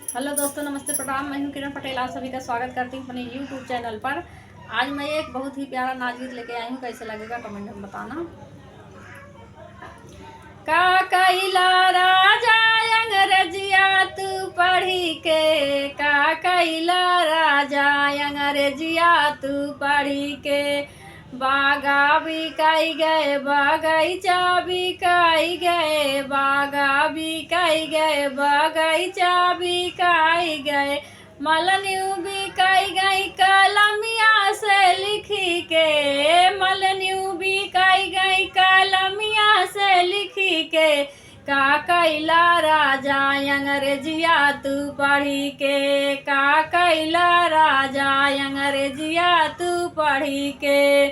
Hello दोस्तों, नमस्ते, प्रणाम। मैं हूं किरण पटेल। आप सभी का स्वागत करती हूं अपने यूट्यूब चैनल पर। आज मैं एक बहुत ही प्यारा नाच गीत लेके आई हूं। कैसे लगेगा कमेंट में बताना। का कैला राजा अंग्रेजिया तू पढ़ी के, का कैला राजा अंग्रेजिया तू पढ़ी के। बागा बिकाई गए बगैचा बिकाई गए, बागा बिकाई गए बगैचा बिकाई गए। मलनियू बिकाई गई कलमिया से लिखी के, मलनियू बिकाई गई कलमिया से लिखी के। का कैला राजा अंग्रेजिया तू पढ़ी के, का कैला राजा अंग्रेजिया तू पढ़ी के।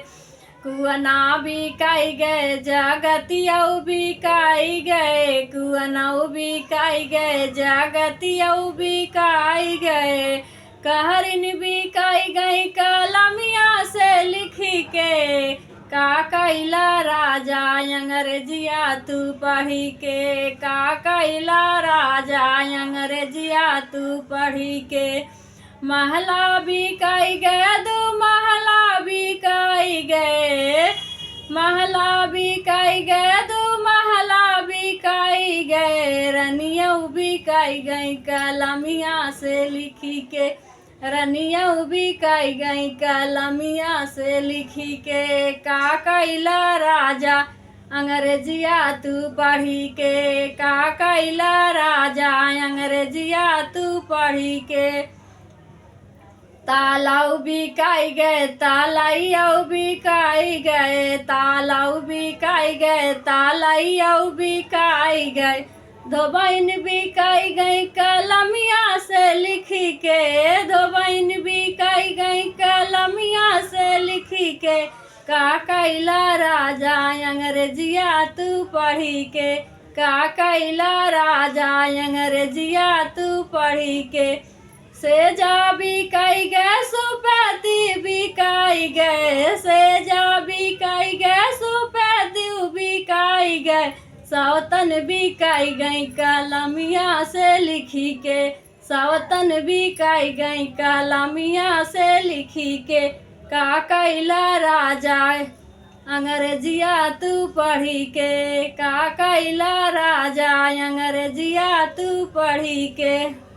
कुअना बिकाई गए जगतियऊ बिकाई गए, कुअनऊ बिकाई गए जगतियऊ बिकाई गए। कहरिन बिकाई गई कलमिया से लिखी के। का कैला राजा अंग्रेजिया तू पढ़ी के, का कैला राजा अंग्रेजिया तू पढ़ी के। महला बिकाई गए दो महला बिकाई गए, महला बिकाई गए दो महला बिकाई गए। रनियऊ बिकाई गई कलमिया से लिखी के, रनियऊ बिकाई गई कलमिया से लिखी के। का कैला राजा अंग्रेजिया तू पढ़ी के, का कैला राजा अंग्रेजिया तू पढ़ी के। तालाऊ बिकाई गए तालाइयऊ बिकाई गए, तालाऊ बिकाई गए तालाइयऊ बिकाई गए। धोबैन बिकाई गई कलमिया से लिखी के, धोबैन बिकाई गई कलमिया से लिखी के। का कैला राजा अंग्रेजिया तू पढ़ी के, का कैला राजा अंग्रेजिया तू पढ़ी के। सेजा बिकाई गए सुपैती बिकाई गए, सेजा बिकाई गए सुपैती बिकाई गए। सौतन बिकाई गई कलमिया से लिखी के, सौतन बिकाई गई कलमिया से लिखी के। का कैला राजा अंग्रेजिया तू पढ़ी के, का कैला राजा अंग्रेजिया तू पढ़ी के।